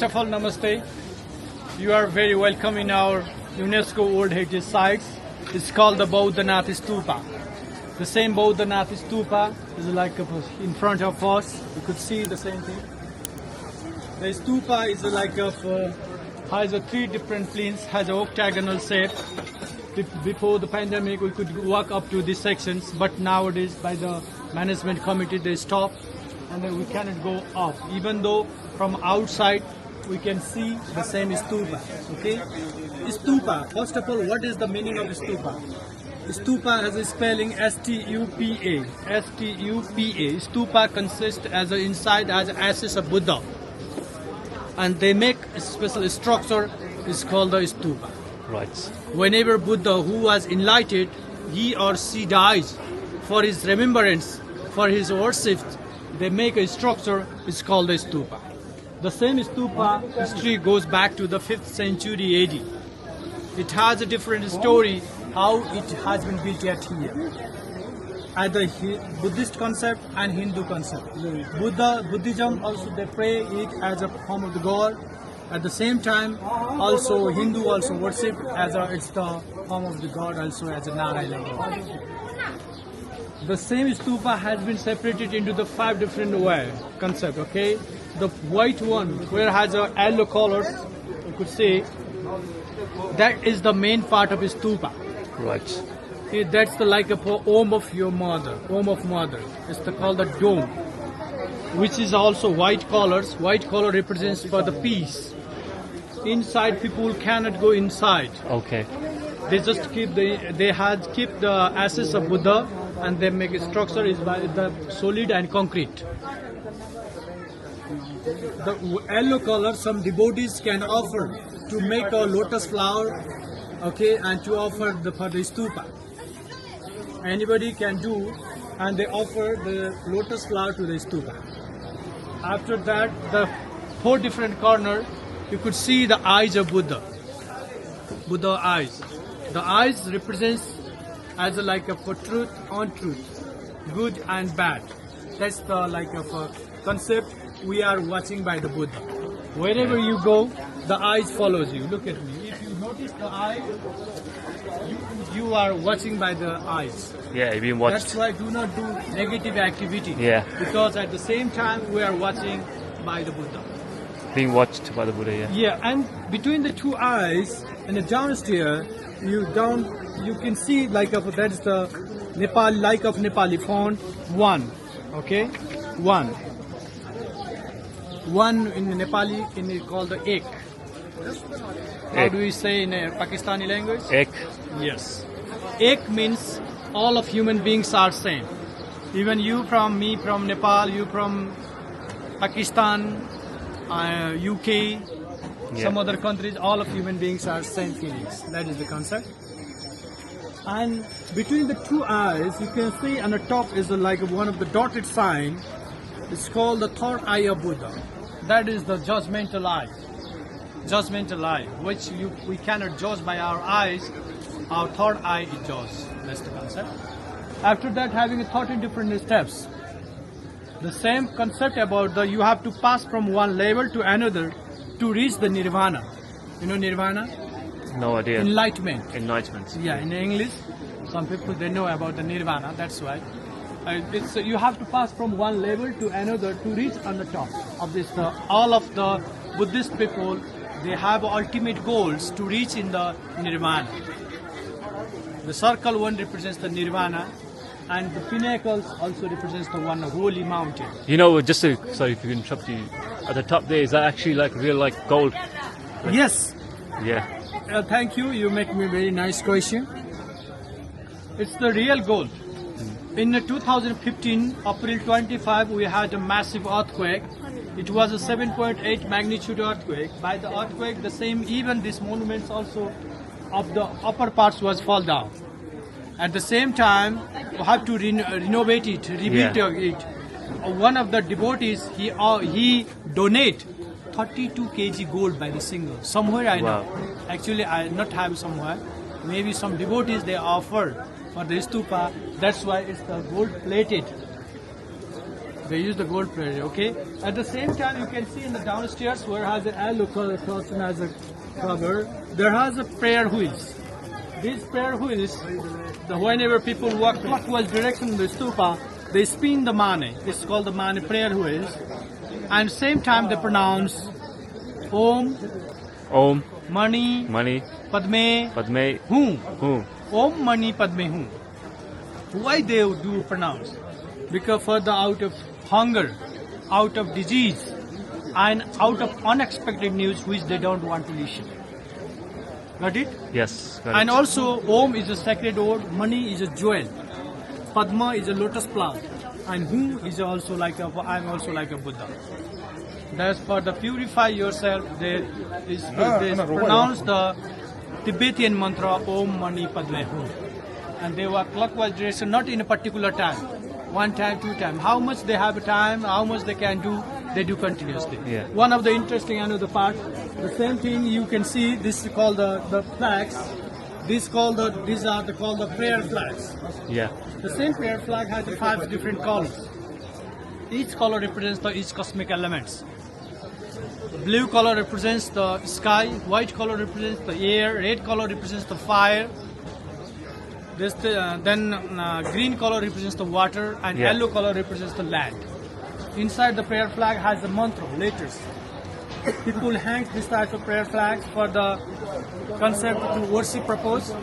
of all, namaste. You are very welcome in our UNESCO World Heritage Sites. It's called the Bodhnath Stupa. The same Bodhnath Stupa is like in front of us. You could see the same thing. The stupa is has a three different planes, has an octagonal shape. Before the pandemic, we could walk up to these sections, but nowadays, by the management committee, they stop, and then we cannot go up. Even though from outside we can see the same stupa. Okay, stupa. First of all, what is the meaning of stupa? Stupa has a spelling S-T-U-P-A. S-T-U-P-A. Stupa consists as an inside as ashes of Buddha, and they make a special structure. Is called the stupa. Right. Whenever Buddha, who was enlightened, he or she dies, for his remembrance, for his worship, they make a structure. It's called the stupa. The same stupa history goes back to the 5th century AD. It has a different story how it has been built at here. At the Buddhist concept and Hindu concept. Buddhism also they pray it as a form of the God. At the same time, also Hindu also worship as it's the form of the God, also as a Narayana God. The same stupa has been separated into the 5 different concept. Okay, the white one where has a yellow colors, you could say that is the main part of stupa. Right. That's the like a home of your mother, home of mother. It's called the dome, which is also white colors. White color represents for the peace. Inside, people cannot go inside. Okay. They just keep the ashes of Buddha, and they make a structure is by the solid and concrete. The yellow color some devotees can offer to make a lotus flower, okay, and to offer for the stupa. Anybody can do, and they offer the lotus flower to the stupa. After that, the 4 different corners, you could see the eyes of Buddha. Buddha eyes. The eyes represents as for truth on truth, good and bad. That's the concept we are watching by the Buddha. Wherever you go, the eyes follows you. Look at me. If you notice the eye, you are watching by the eyes. Yeah, you've been watched. That's why do not do negative activity. Yeah. Because at the same time we are watching by the Buddha. Being watched by the Buddha, yeah. Yeah, and between the 2 eyes and the downstairs, you can see that is the Nepali font 1. Okay, 1. 1 in Nepali called the ek. How do we say in Pakistani language? Ek. Yes. Ek means all of human beings are same. Even you from me from Nepal, you from Pakistan, UK, some other countries, all of human beings are same feelings. That is the concept. And between the 2 eyes, you can see on the top is one of the dotted sign. It's called the third eye of Buddha. That is the judgmental eye. Judgmental eye, which we cannot judge by our eyes. Our third eye is judged. That's the concept. After that, having 13 different steps. The same concept about you have to pass from one level to another to reach the nirvana. You know nirvana? No idea. Enlightenment. Enlightenment. Yeah, in English, some people they know about the nirvana. That's why. You have to pass from one level to another to reach on the top of this. All of the Buddhist people, they have ultimate goals to reach in the nirvana. The circle one represents the nirvana, and the pinnacles also represents the one holy mountain. You know, sorry if you interrupt you, at the top there, is that actually real gold? Yes. Yeah. Thank you. You make me a very nice question. It's the real gold. In 2015, April 25, we had a massive earthquake. It was a 7.8 magnitude earthquake. By the earthquake, even these monuments also of the upper parts was fall down. At the same time, we have to renovate it, rebuild it. One of the devotees, he donate 32 kg gold by the single. Somewhere I know. Actually, I not have somewhere. Maybe some devotees they offer for the stupa. That's why it's the gold plated. They use the gold prayer, okay? At the same time, you can see in the downstairs where has a yellow color curtain as a cover, there has a prayer wheels. These prayer wheels, whenever people walk clockwise direction in the stupa, they spin the mani. It's called the mani prayer wheels. And same time they pronounce Om, Om, Mani, Mani, Padme, Padme, Hum. Hum. Om Mani Padme Hum. Why they do pronounce? Because further out of hunger, out of disease, and out of unexpected news which they don't want to listen. Got it? Yes, got And it. also Om is a sacred word, Mani is a jewel, Padma is a lotus plant, and Hum is also like I'm also like a Buddha. That's for the purify yourself. They pronounce the Tibetan mantra Om Mani Padme Hum, and they work clockwise direction, not in a particular time, one time, two time. How much they have a time, how much they can do, they do continuously. Yeah. One of the interesting another part, the same thing you can see. This is called the flags. These are called the prayer flags. Yeah. The same prayer flag has 5 different colors. Each color represents each cosmic elements. Blue color represents the sky, white color represents the air, red color represents the fire. Green color represents the water, and Yeah. yellow color represents the land. Inside the prayer flag has the mantra, letters. People hang this type of prayer flags for the concept to worship purpose,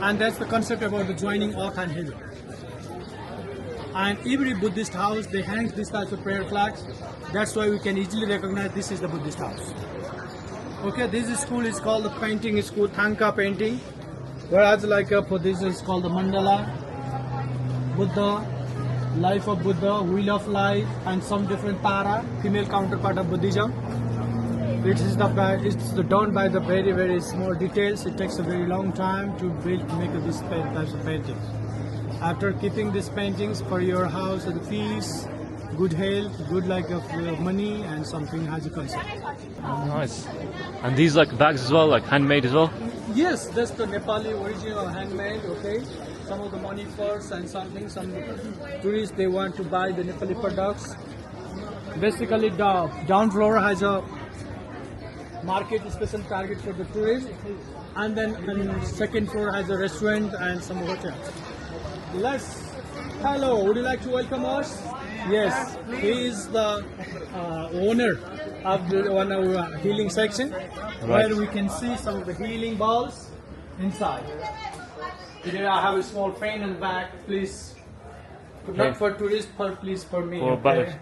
and that's the concept about the joining earth and heaven. And every Buddhist house, they hang this type of prayer flags. That's why we can easily recognize this is the Buddhist house. Okay, this school is called the painting school, Tangka painting. Whereas for this is called the mandala, Buddha, life of Buddha, wheel of life, and some different para, female counterpart of Buddhism. It's done by the very, very small details. It takes a very long time to make these types of paintings. After keeping these paintings for your house, the peace, good health, good money, and something has a concept. Nice. And these bags as well, handmade as well? Yes, that's the Nepali original handmade, okay. Some of the money first and some tourists, they want to buy the Nepali products. Basically, the down floor has a market, special target for the tourists, and then second floor has a restaurant and some hotels. Hello, would you like to welcome us? Yes, he is the owner of the one of our healing section, where we can see some of the healing balls inside. Today I have a small fan in the back, please. Not for tourists, please for me.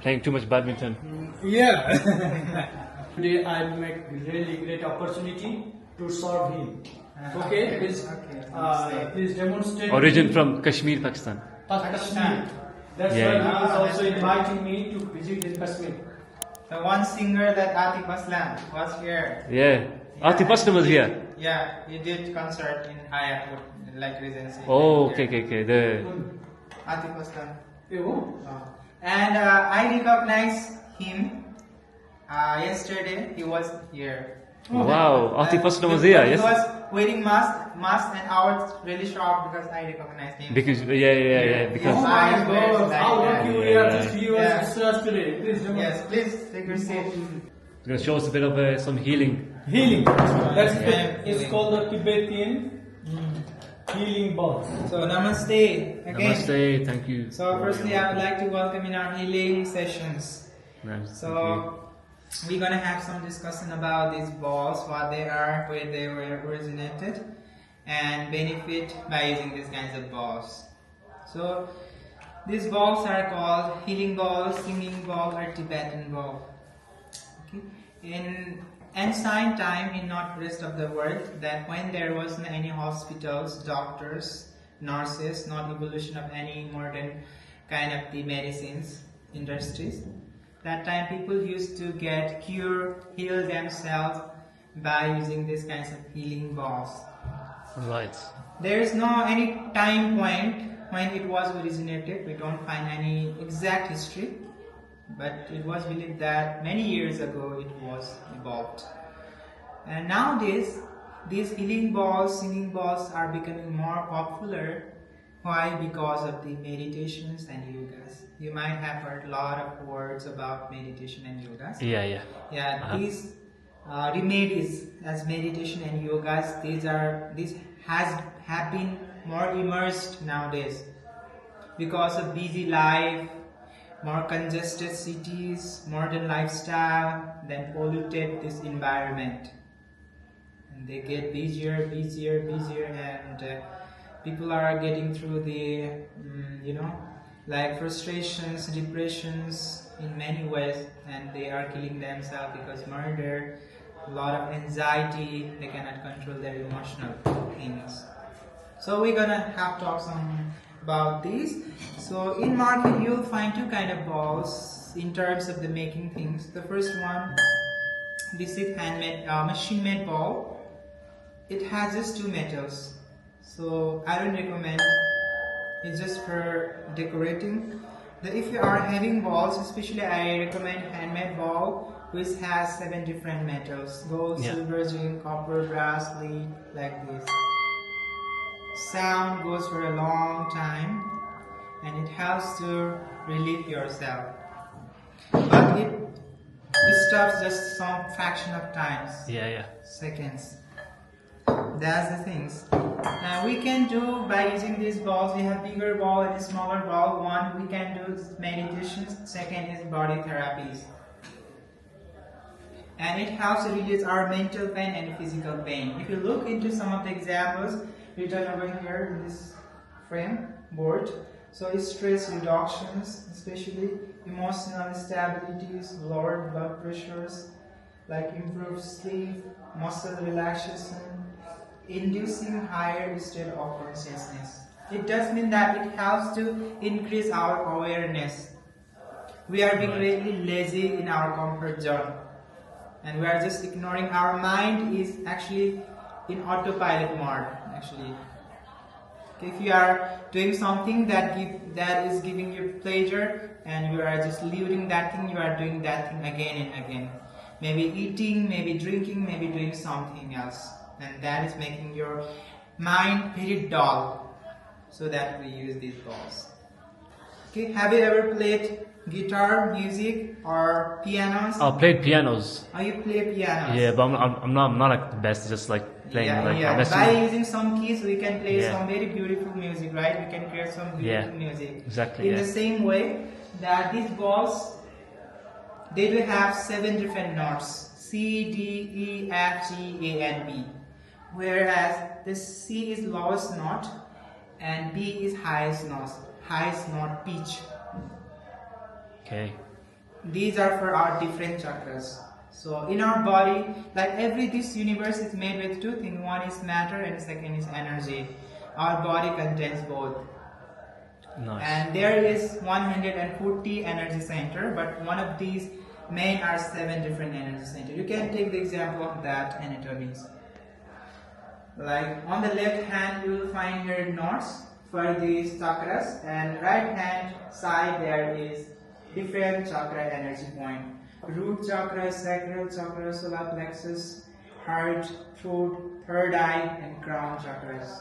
Playing too much badminton. Yeah. Today I'll make really great opportunity to serve him. Okay, please demonstrate. Origin from Kashmir, Pakistan. Pakistan. That's why he is also inviting me to visit in Kashmir. The one singer that Atif Aslam was here. Yeah. Atif Aslam was here. Yeah, he did concert in Hayat, Regency. Oh, okay. The Atif Aslam. Oh. And I recognize him. Yesterday he was here. wow, Atif Aslam was here. He Yes. was wearing mask, and I was really shocked because I recognized him. Because because Oh my God! How lucky we are to see you Yeah. as us today. Please demonstrate. Yes, please take your seat. it's going to show us a bit of some healing. Healing. That's Yeah, it's healing. called the Tibetan healing balls. So namaste again. Namaste. Thank you. So firstly, I would like to welcome in our healing sessions. Nice, So thank you. we're gonna have some discussion about these balls, what they are, where they were originated, and benefit by using these kinds of balls. So these balls are called healing balls, singing ball, or Tibetan ball. Okay. In ancient time, in northwest of the world, that when there wasn't any hospitals, doctors, nurses, not evolution of any modern kind of the medicines industries. That time people used to heal themselves by using these kinds of healing balls. Right. There is no any time point when it was originated. We don't find any exact history, but it was believed that many years ago it was evolved. And nowadays, these healing balls, singing balls are becoming more popular Why? Because of the meditations and yogas. You might have heard a lot of words about meditation and yogas. Yeah. Yeah, these remedies as meditation and yogas, these have been more immersed nowadays because of busy life, more congested cities, modern lifestyle, then polluted this environment, and they get busier, and people are getting through the like frustrations, depressions in many ways, and they are killing themselves because murder, a lot of anxiety, they cannot control their emotional things. So we're gonna have talks about these. So in market you'll find two kind of balls in terms of the making things. The first one, this is handmade, machine-made ball. It has just two metals, so I don't recommend. It's just for decorating. If you are having balls, especially I recommend handmade ball which has 7 different metals: gold, silver, zinc, copper, brass, lead, like this. Sound goes for a long time and it helps to relieve yourself, but it stops just some fraction of times. Seconds. That's the things. Now we can do by using these balls. We have bigger ball and a smaller ball. One, we can do meditations. Second is body therapies, and it helps to reduce our mental pain and physical pain. If you look into some of the examples written over here in this frame board, so it's stress reductions, especially emotional stabilities, lowered blood pressures, like improved sleep, muscle relaxation, inducing higher state of consciousness. It does mean that it helps to increase our awareness. We are being really lazy in our comfort zone, and we are just ignoring. Our mind is actually in autopilot mode. Actually, if you are doing something that is giving you pleasure, and you are just leaving that thing, you are doing that thing again and again. Maybe eating, maybe drinking, maybe doing something else, and that is making your mind very dull. So that we use these balls. Okay, have you ever played guitar, music, or pianos? I played pianos. Oh, you play pianos? Yeah, but I'm not like the best. Just like playing By using some keys, we can play some very beautiful music, right? We can create some beautiful music. Exactly. In the same way that these balls, they do have 7 different notes: C, D, E, F, G, A, and B. Whereas the C is lowest note and B is highest note pitch. Okay. These are for our different chakras. So in our body, like this universe is made with 2 things. One is matter and second is energy. Our body contains both. Nice. And there is 140 energy center, but one of these main are 7 different energy centers. You can take the example of that anatomies. Like on the left hand, you will find here knots for these chakras, and right hand side there is different chakra energy point: root chakra, sacral chakra, solar plexus, heart, throat, third eye, and crown chakras.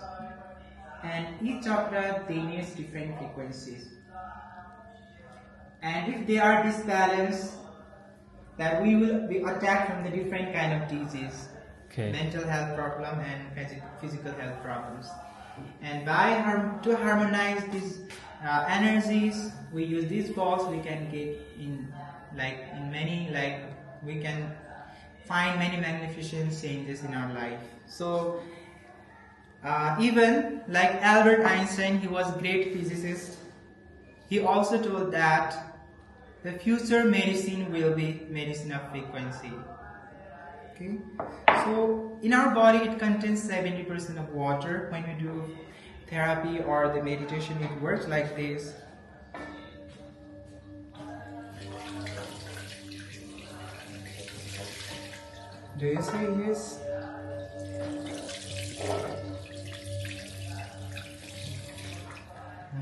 And each chakra, they need different frequencies. And if they are disbalanced, that we will be attacked from the different kind of disease. Okay. Mental health problem and physical health problems. And to harmonize these energies, we use these balls. We can get we can find many magnificent changes in our life. So even like Albert Einstein, he was a great physicist. He also told that the future medicine will be medicine of frequency. Okay, so in our body it contains 70% of water. When we do therapy or the meditation, it works like this. Do you see this?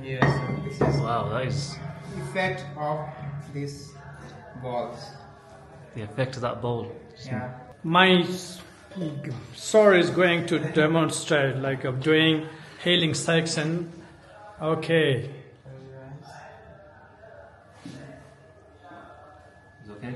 Yes, so this is Wow, that is effect of these balls. the effect of that bowl. Yeah. My sir is going to demonstrate, like of doing healing section Okay. It's okay?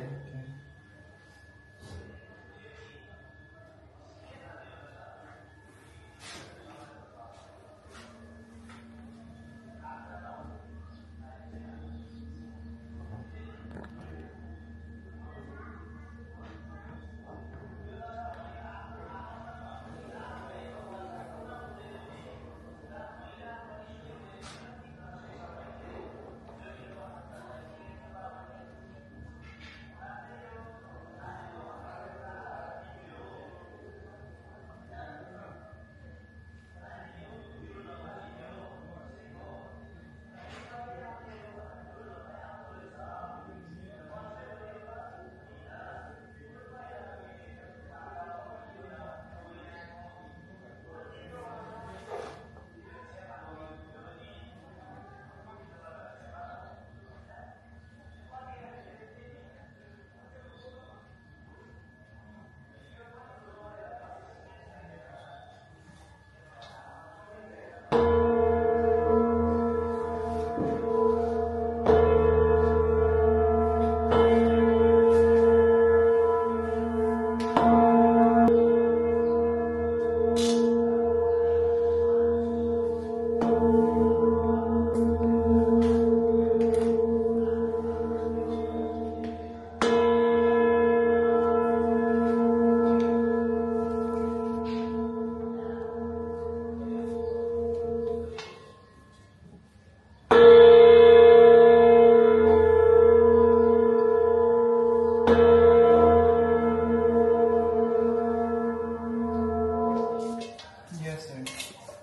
Yes, sir.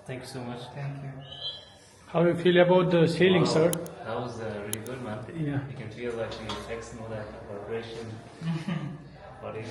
Thank you so much. Thank you. How do you feel about the sailing, sir? That was really good, man. Yeah. You can feel like the effects and all that vibration. Body.